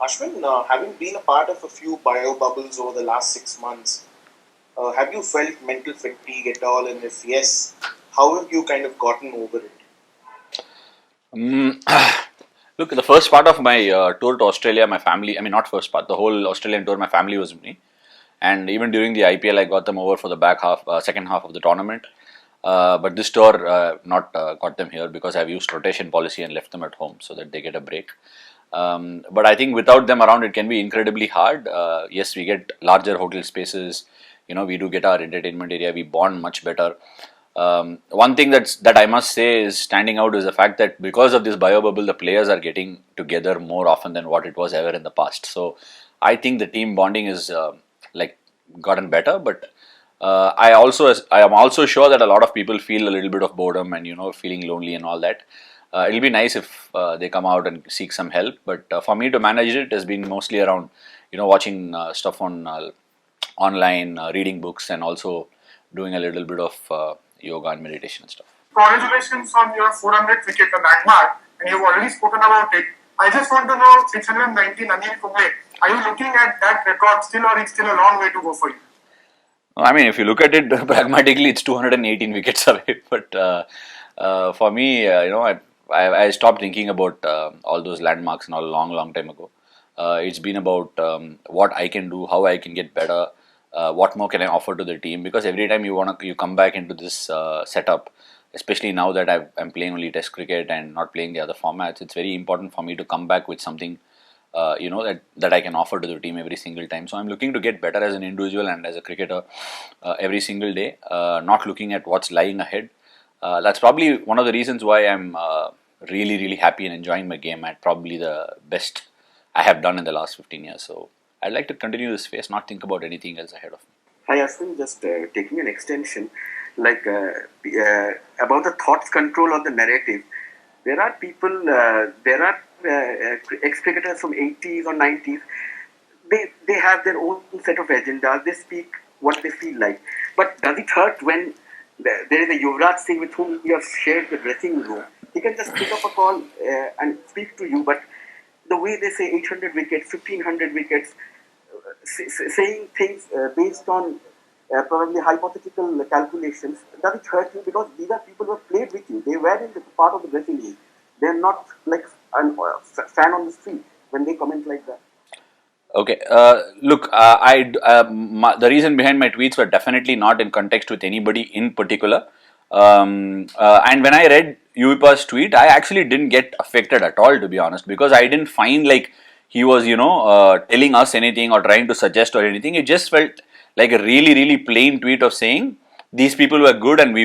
Ashwin, having been a part of a few bio bubbles over the last 6 months, have you felt mental fatigue at all? And if yes, how have you kind of gotten over it? Mm, Look, the first part of my tour to Australia, my family, I mean, not first part, the whole Australian tour, my family was with me. And even during the IPL, I got them over for the second half of the tournament. But this tour, not got them here because I've used rotation policy and left them at home so that they get a break. But I think without them around, it can be incredibly hard. Yes, we get larger hotel spaces. We do get our entertainment area. We bond much better. One thing that I must say is standing out is the fact that because of this bio bubble, the players are getting together more often than what it was ever in the past. So I think the team bonding is like gotten better. But I am also sure that a lot of people feel a little bit of boredom and feeling lonely and all that. It'll be nice if they come out and seek some help. But for me to manage it has been mostly around watching stuff on online, reading books, and also doing a little bit of yoga and meditation and stuff. Congratulations on your 400th wicket, the landmark, and you've already spoken about it. I just want to know 619 Anil Kumble. Are you looking at that record still, or it's still a long way to go for you? I mean, if you look at it pragmatically, it's 218 wickets away. But for me, I stopped thinking about all those landmarks and all a long time ago. It's been about what I can do, how I can get better, what more can I offer to the team. Because every time you come back into this setup, especially now that I'm playing only Test cricket and not playing the other formats, it's very important for me to come back with something that I can offer to the team every single time. So I'm looking to get better as an individual and as a cricketer every single day, not looking at what's lying ahead. That's probably one of the reasons why I'm really happy and enjoying my game at probably the best I have done in the last 15 years. So I'd like to continue this phase, not think about anything else ahead of me. Hi Ashwin, just taking an extension, like about the thoughts control of the narrative. There are people, there are ex-cricketers from 80s or 90s. They have their own set of agendas. They speak what they feel like. But does it hurt when there is a Yuvraj Singh with whom you have shared the dressing room? He can just pick up a call and speak to you. But the way they say 800 wickets, 1500 wickets, saying things based on probably hypothetical calculations, does it hurt you? Because these are people who have played with you. They were in the part of the dressing room. They're not like a fan on the street when they comment like that. Okay, look, the reason behind my tweets were definitely not in context with anybody in particular. And when I read Uipa's tweet, I actually didn't get affected at all, to be honest, because I didn't find like he was, telling us anything or trying to suggest or anything. It just felt like a really plain tweet of saying these people were good and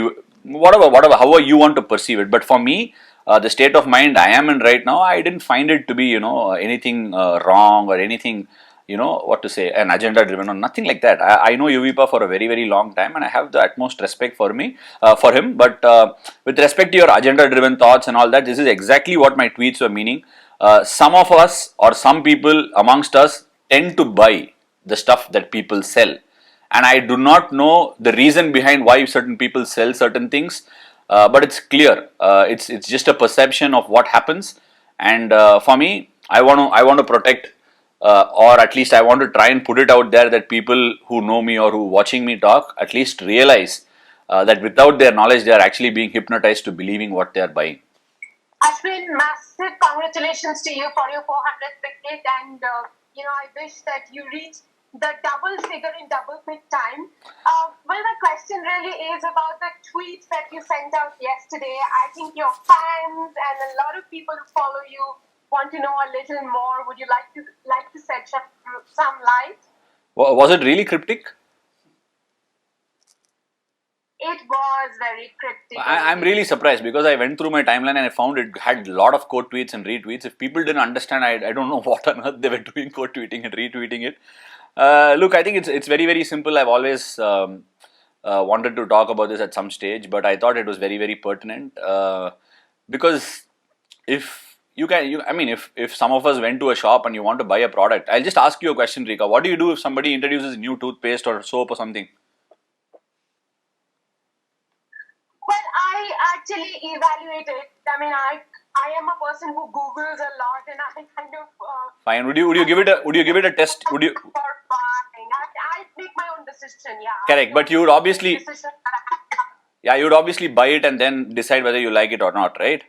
whatever, however you want to perceive it. But for me, the state of mind I am in right now, I didn't find it to be, anything wrong or anything, what to say, an agenda driven or nothing like that. I know Uvipa for a very long time and I have the utmost respect for him. But with respect to your agenda driven thoughts and all that, this is exactly what my tweets were meaning. Some of us or some people amongst us tend to buy the stuff that people sell. And I do not know the reason behind why certain people sell certain things. But it's clear. It's just a perception of what happens, and for me, I want to protect, or at least I want to try and put it out there that people who know me or who watching me talk at least realize that without their knowledge, they are actually being hypnotized to believing what they are buying. Ashwin, massive congratulations to you for your 400th wicket, and I wish that you reach the double figure in double quick time. Well, my question really is about the tweets that you sent out yesterday. I think your fans and a lot of people who follow you want to know a little more. Would you like to set some light? Was it really cryptic? It was very cryptic. I'm really surprised because I went through my timeline and I found it had a lot of quote tweets and retweets. If people didn't understand, I don't know what on earth they were doing, quote tweeting and retweeting it. Look, I think it's very simple. I've always wanted to talk about this at some stage, but I thought it was very pertinent because if if some of us went to a shop and you want to buy a product, I'll just ask you a question, Rika. What do you do if somebody introduces new toothpaste or soap or something? Well, I actually evaluate it. I mean, I I am a person who Googles a lot, and I kind of Fine. Would you give it a test? Would you? for buying. I make my own decision. Yeah. Correct, but you would obviously you'd obviously buy it and then decide whether you like it or not, right?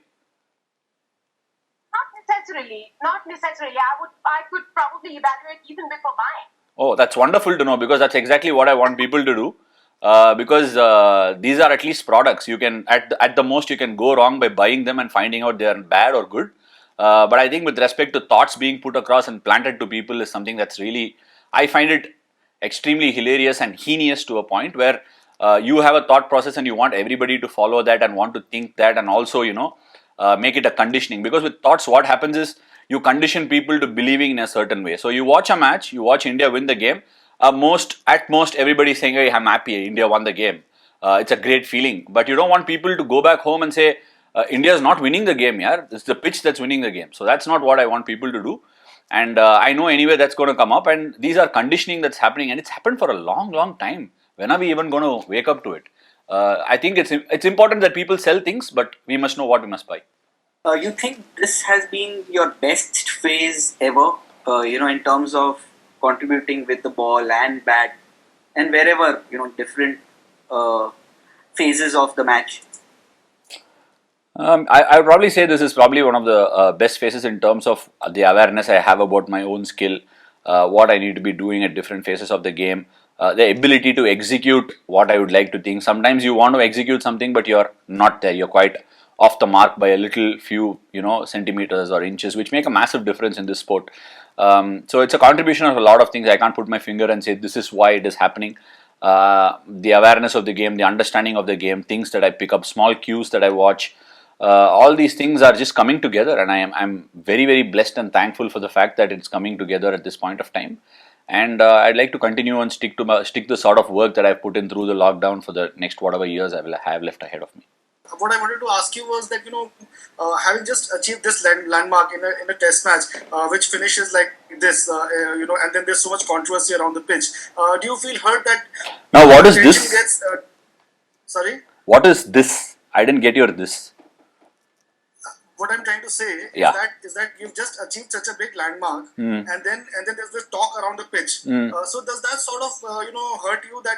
Not necessarily. Not necessarily. I could probably evaluate even before buying. Oh, that's wonderful to know, because that's exactly what I want people to do. Because these are at least products. You can at the most you can go wrong by buying them and finding out they are bad or good. But I think with respect to thoughts being put across and planted to people is something that's really, I find it extremely hilarious and heinous to a point where you have a thought process and you want everybody to follow that and want to think that, and also make it a conditioning. Because with thoughts, what happens is you condition people to believing in a certain way. So you watch a match, you watch India win the game. At most, everybody is saying, "Hey, I'm happy. India won the game. It's a great feeling." But you don't want people to go back home and say, "India is not winning the game, yeah. It's the pitch that's winning the game." So that's not what I want people to do. And I know anyway that's going to come up. And these are conditioning that's happening, and it's happened for a long, long time. When are we even going to wake up to it? I think it's important that people sell things, but we must know what we must buy. You think this has been your best phase ever, in terms of contributing with the ball and bat and wherever, different phases of the match? I would probably say this is probably one of the best phases in terms of the awareness I have about my own skill, what I need to be doing at different phases of the game, the ability to execute what I would like to think. Sometimes you want to execute something, but you're not there. You're quite off the mark by a little few, centimeters or inches, which make a massive difference in this sport. So it's a contribution of a lot of things. I can't put my finger and say this is why it is happening. The awareness of the game, the understanding of the game, things that I pick up, small cues that I watch, all these things are just coming together, and I'm very, very blessed and thankful for the fact that it's coming together at this point of time. And I'd like to continue and stick the sort of work that I've put in through the lockdown for the next whatever years I will have left ahead of me. What I wanted to ask you was that, having just achieved this landmark in a test match, which finishes like this, and then there's so much controversy around the pitch. Do you feel hurt that now what is attention this? Gets, sorry? What is this? I didn't get your this. What I'm trying to say Yeah. is that you've just achieved such a big landmark, and then there's this talk around the pitch. So does that sort of hurt you that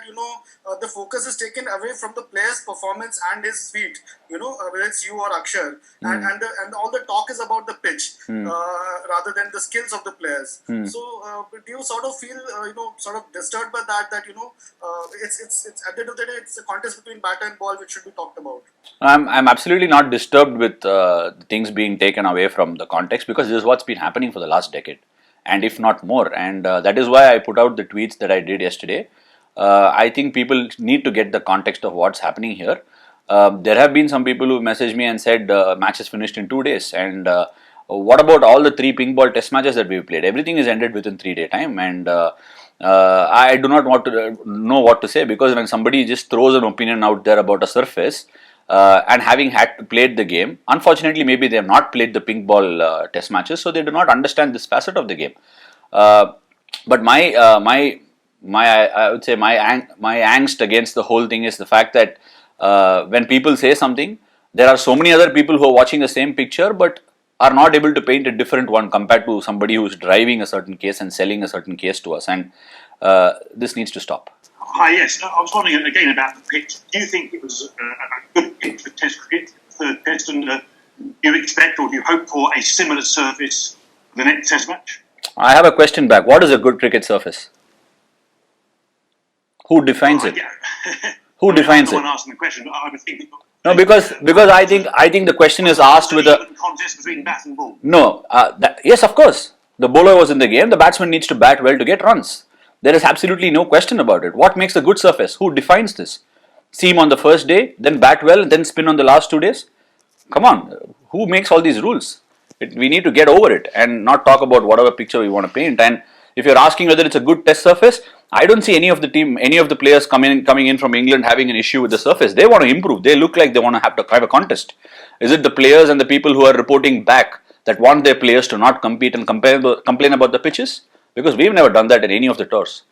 the focus is taken away from the player's performance and his feet, whether it's you or Akshar, and all the talk is about the pitch rather than the skills of the players. So do you sort of feel sort of disturbed by that it's at the end of the day it's a contest between bat and ball which should be talked about? I'm absolutely not disturbed with things being taken away from the context, because this is what's been happening for the last decade, and if not more. And that is why I put out the tweets that I did yesterday. I think people need to get the context of what's happening here. There have been some people who messaged me and said match is finished in 2 days, and what about all the 3 pink ball test matches that we've played? Everything is ended within 3-day time, and I do not want to know what to say, because when somebody just throws an opinion out there about a surface, and having played the game, unfortunately maybe they have not played the pink ball test matches, so they do not understand this facet of the game. But I would say my angst against the whole thing is the fact that when people say something, there are so many other people who are watching the same picture but are not able to paint a different one compared to somebody who is driving a certain case and selling a certain case to us, and this needs to stop. Hi, yes. I was wondering again about the pitch. Do you think it was a good pitch for Test cricket, third Test, and do you expect or do you hope for a similar surface for the next Test match? I have a question back. What is a good cricket surface? Who defines it? Who defines it? I'm the one asking the question, but I would think. No, because I think the question is asked with a contest between bat and ball. no. Yes, of course. The bowler was in the game. The batsman needs to bat well to get runs. There is absolutely no question about it. What makes a good surface? Who defines this? Seam on the first day, then bat well, then spin on the last 2 days? Come on, who makes all these rules? We need to get over it and not talk about whatever picture we want to paint. And if you're asking whether it's a good test surface, I don't see any of the players coming in from England having an issue with the surface. They want to improve. They look like they want to have a contest. Is it the players and the people who are reporting back that want their players to not compete and complain about the pitches? Because we've never done that in any of the tours.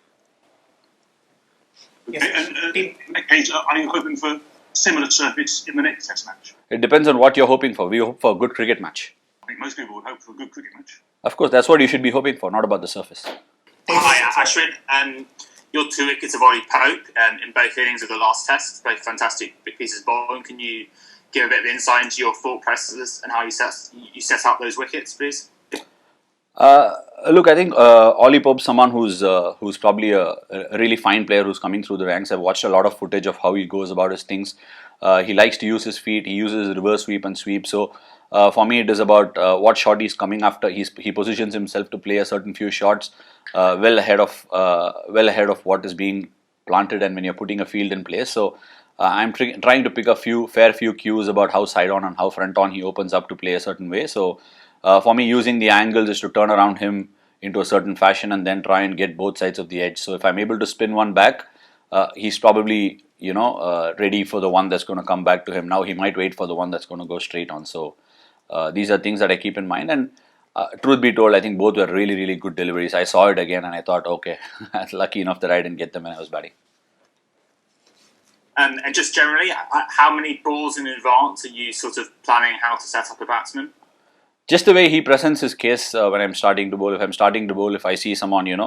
Yes. And in that case, are you hoping for similar surface in the next Test match? It depends on what you're hoping for. We hope for a good cricket match. I think most people would hope for a good cricket match. Of course, that's what you should be hoping for, not about the surface. Hi, Ashwin. Your 2 wickets have already poked in both innings of the last Test. Both fantastic big pieces of bowling. Can you give a bit of insight into your thought processes and how you set up those wickets, please? Look, I think Ollie Pope's someone who's probably a really fine player who's coming through the ranks. I've watched a lot of footage of how he goes about his things. He likes to use his feet. He uses reverse sweep and sweep. So for me, it is about what shot he's coming after. He positions himself to play a certain few shots well ahead of what is being planted and when you're putting a field in place. So I'm trying to pick a fair few cues about how side on and how front on he opens up to play a certain way. So for me, using the angles is to turn around him into a certain fashion and then try and get both sides of the edge. So if I'm able to spin one back, he's probably ready for the one that's going to come back to him. Now he might wait for the one that's going to go straight on. So these are things that I keep in mind. And truth be told, I think both were really, really good deliveries. I saw it again and I thought, okay, I was lucky enough that I didn't get them when I was batting. And just generally, how many balls in advance are you sort of planning how to set up a batsman? Just the way he presents his case when I'm starting to bowl. If I'm starting to bowl, if I see someone, it's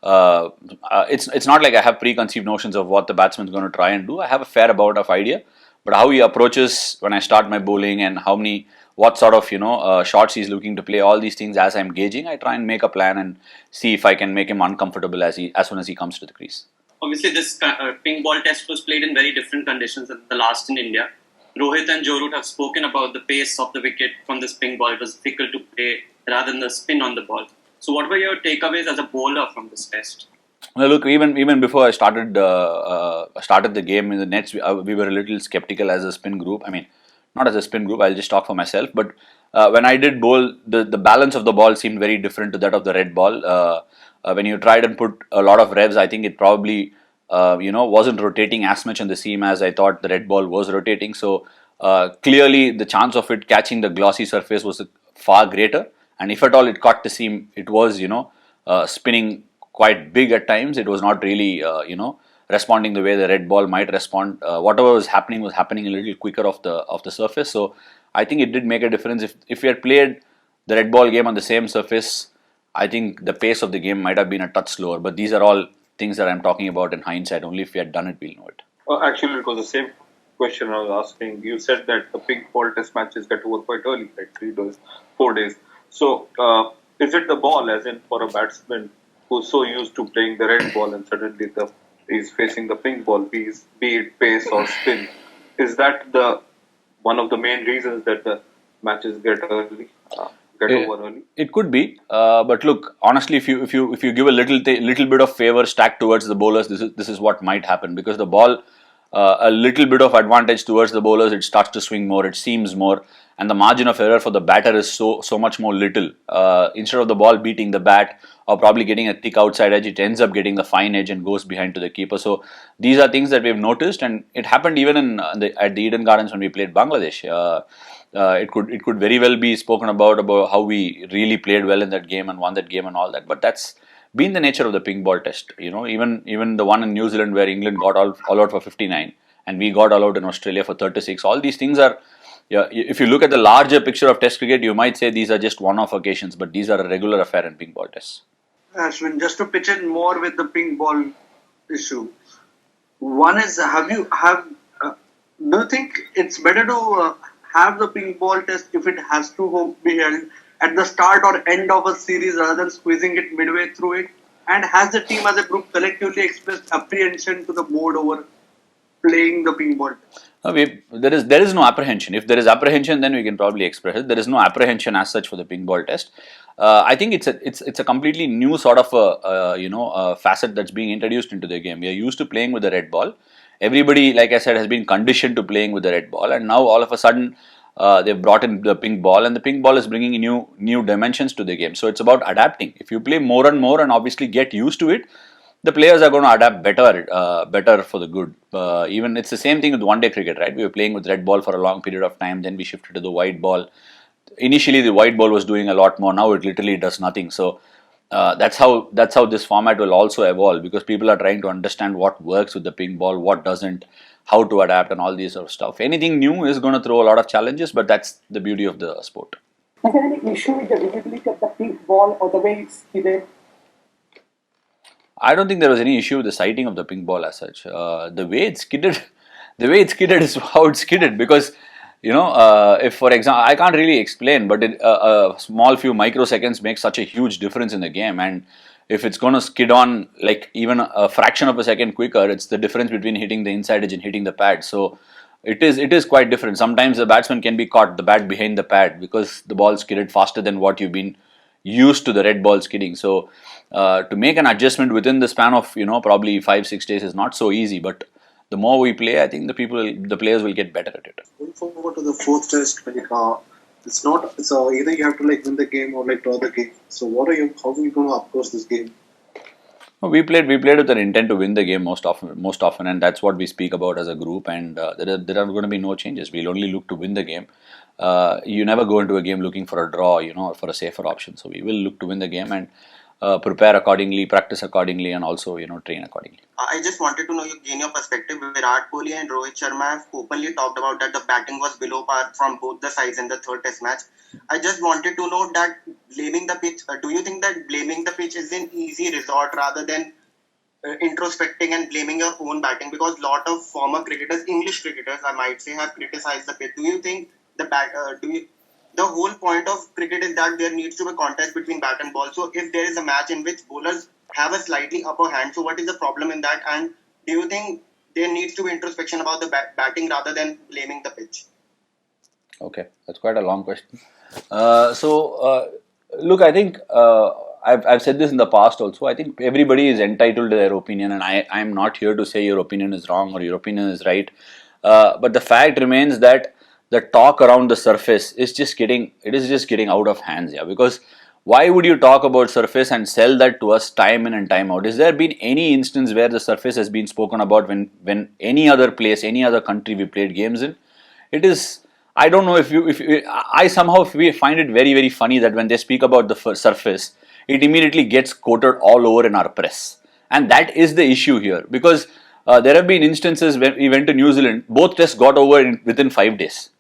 not like I have preconceived notions of what the batsman's going to try and do. I have a fair amount of idea, but how he approaches when I start my bowling and what sort of shots he's looking to play, all these things as I'm gauging, I try and make a plan and see if I can make him uncomfortable as soon as he comes to the crease. Obviously, this pink ball test was played in very different conditions than the last in India. Rohit and Joe Root have spoken about the pace of the wicket from this pink ball. It was difficult to play rather than the spin on the ball. So what were your takeaways as a bowler from this test? Well, look, even before I started the game in the nets, we were a little skeptical as a spin group. I mean, not as a spin group, I'll just talk for myself. But when I did bowl, the balance of the ball seemed very different to that of the red ball. When you tried and put a lot of revs, I think it probably wasn't rotating as much on the seam as I thought the red ball was rotating. So clearly the chance of it catching the glossy surface was far greater. And if at all it caught the seam, it was, spinning quite big at times. It was not really, responding the way the red ball might respond. Whatever was happening a little quicker off the surface. So I think it did make a difference. If we had played the red ball game on the same surface, I think the pace of the game might have been a touch slower. But these are all things that I'm talking about in hindsight. Only if we had done it, we'll know it. Actually, it was the same question I was asking. You said that the pink ball test matches get over quite early, like 3 days, 4 days. So, is it the ball, as in for a batsman who's so used to playing the red ball and suddenly he's facing the pink ball, be it pace or spin? Is that one of the main reasons that the matches get over early? It could be, but look, honestly, if you give a little bit of favor stacked towards the bowlers, this is what might happen, because the ball, a little bit of advantage towards the bowlers, it starts to swing more, it seems more, and the margin of error for the batter is so much more little. Instead of the ball beating the bat or probably getting a thick outside edge, it ends up getting the fine edge and goes behind to the keeper. So these are things that we've noticed, and it happened even at the Eden Gardens when we played Bangladesh. It could very well be spoken about how we really played well in that game and won that game and all that. But that's been the nature of the pink ball test. Even the one in New Zealand where England got all out for 59 and we got all out in Australia for 36. All these things are, if you look at the larger picture of test cricket, you might say these are just one-off occasions, but these are a regular affair in pink ball tests. Ashwin, just to pitch in more with the pink ball issue. One is, do you think it's better to have the pink ball test if it has to be held at the start or end of a series rather than squeezing it midway through it? And has the team as a group collectively expressed apprehension to the board over playing the pink ball test? There is no apprehension. If there is apprehension, then we can probably express it. There is no apprehension as such for the pink ball test. I think it's a completely new sort of a facet that's being introduced into the game. We are used to playing with the red ball. Everybody, like I said, has been conditioned to playing with the red ball, and now all of a sudden they've brought in the pink ball, and the pink ball is bringing new dimensions to the game. So it's about adapting. If you play more and more and obviously get used to it, the players are going to adapt better for the good. Even it's the same thing with one-day cricket, right? We were playing with red ball for a long period of time, then we shifted to the white ball. Initially, the white ball was doing a lot more. Now it literally does nothing. So that's how this format will also evolve, because people are trying to understand what works with the pink ball, what doesn't, how to adapt and all these sort of stuff. Anything new is going to throw a lot of challenges, but that's the beauty of the sport. Is there any issue with the visibility of the pink ball or the way it's skidded? I don't think there was any issue with the sighting of the pink ball as such. The way it's skidded, is how it's skidded, because if for example, I can't really explain, but a small few microseconds makes such a huge difference in the game, and if it's going to skid on like even a fraction of a second quicker, it's the difference between hitting the inside edge and hitting the pad. So it is quite different. Sometimes the batsman can be caught the bat behind the pad because the ball skidded faster than what you've been used to the red ball skidding. So to make an adjustment within the span of probably 5-6 days is not so easy, but the more we play, I think the players will get better at it. Going forward to the fourth test, it's not. So either you have to like win the game or like draw the game. So how are you going to approach this game? We played with an intent to win the game most often, and that's what we speak about as a group. And there are going to be no changes. We'll only look to win the game. You never go into a game looking for a draw, or for a safer option. So we will look to win the game and prepare accordingly, practice accordingly, and also train accordingly. I just wanted to know gain your perspective. Virat Kohli and Rohit Sharma have openly talked about that the batting was below par from both the sides in the third test match. I just wanted to know that blaming the pitch. Do you think that blaming the pitch is an easy resort rather than introspecting and blaming your own batting? Because a lot of former cricketers, English cricketers, I might say, have criticized the pitch. Do you think the whole point of cricket is that there needs to be a contest between bat and ball? So if there is a match in which bowlers have a slightly upper hand, so what is the problem in that? And do you think there needs to be introspection about the batting rather than blaming the pitch? Okay, that's quite a long question. Look, I think I've said this in the past also. I think everybody is entitled to their opinion, and I'm not here to say your opinion is wrong or your opinion is right. But the fact remains that the talk around the surface is just getting out of hands. Yeah, because why would you talk about surface and sell that to us time in and time out? Is there been any instance where the surface has been spoken about when any other place, any other country we played games in? It is. I don't know if we find it very, very funny that when they speak about the surface, it immediately gets quoted all over in our press. And that is the issue here, because there have been instances when we went to New Zealand, both tests got over within 5 days.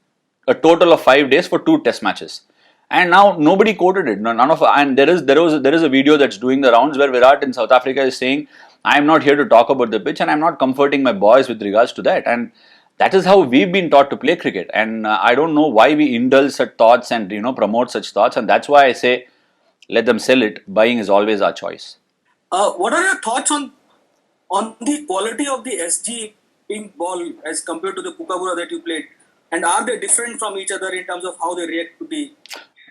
A total of 5 days for 2 test matches. And now nobody quoted it. And there is a video that's doing the rounds where Virat in South Africa is saying, I am not here to talk about the pitch and I am not comforting my boys with regards to that. And that is how we've been taught to play cricket, and I don't know why we indulge such thoughts and promote such thoughts, and that's why I say let them sell it. Buying is always our choice. What are your thoughts on the quality of the SG pink ball as compared to the Kookaburra that you played, and are they different from each other in terms of how they react to the?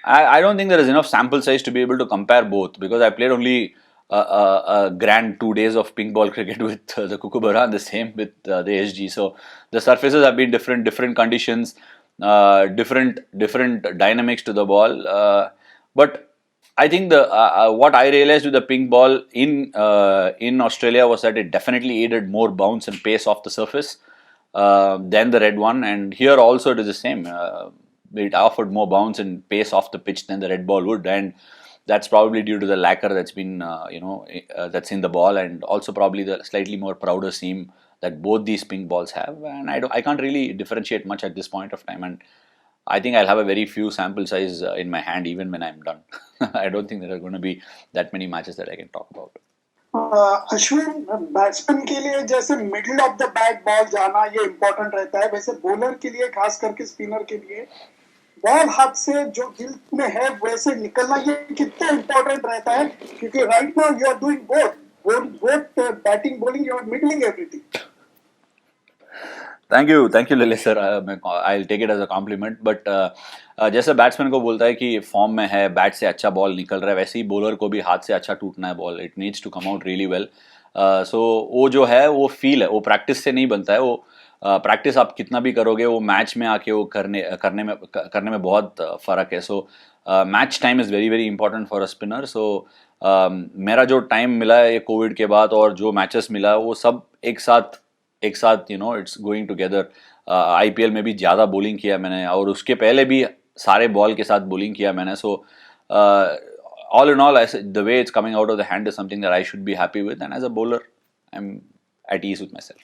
I don't think there is enough sample size to be able to compare both, because I played only a grand 2 days of pink ball cricket with the Kookaburra and the same with the SG. So the surfaces have been different conditions, different dynamics to the ball. But I think what I realized with the pink ball in Australia was that it definitely aided more bounce and pace off the surface than the red one, and here also it is the same. It offered more bounce and pace off the pitch than the red ball would, and that's probably due to the lacquer that's been, that's in the ball, and also probably the slightly more prouder seam that both these pink balls have. And I can't really differentiate much at this point of time. And I think I'll have a very few sample size in my hand even when I'm done. I don't think there are going to be that many matches that I can talk about. Ashwin, batsman के लिए जैसे middle of the bat ball जाना ये important रहता है, वैसे bowler के लिए खास करके स्पिनर के लिए बॉल हाथ से जो दिल में है वैसे निकलना ये कितना इम्पोर्टेंट रहता है, क्योंकि right now you are doing both batting bowling, you are middling everything. Thank you Lalit sir. I take it as a compliment. But जैसे बैट्समैन को बोलता है कि फॉर्म में है, बैट से अच्छा बॉल निकल रहा है, वैसे ही बॉलर को भी हाथ से अच्छा टूटना है ball. It needs to come out really well. So वो जो है वो फील है, वो प्रैक्टिस से नहीं बनता है. वो प्रैक्टिस आप कितना भी करोगे, वो मैच में आके वो करने में बहुत फ़र्क है. So match time is very very important for a spinner. So मेरा जो टाइम मिला है ये कोविड के बाद और जो मैचेस मिला वो सब एक साथ इट्स गोइंग टुगेदर. IPL में भी ज़्यादा बॉलिंग किया मैंने, और उसके पहले भी सारे बॉल के साथ बॉलिंग किया मैंने. सो all in all, the way it's coming out of the hand is something that I should be happy with, and as a bowler, I'm at ease with myself.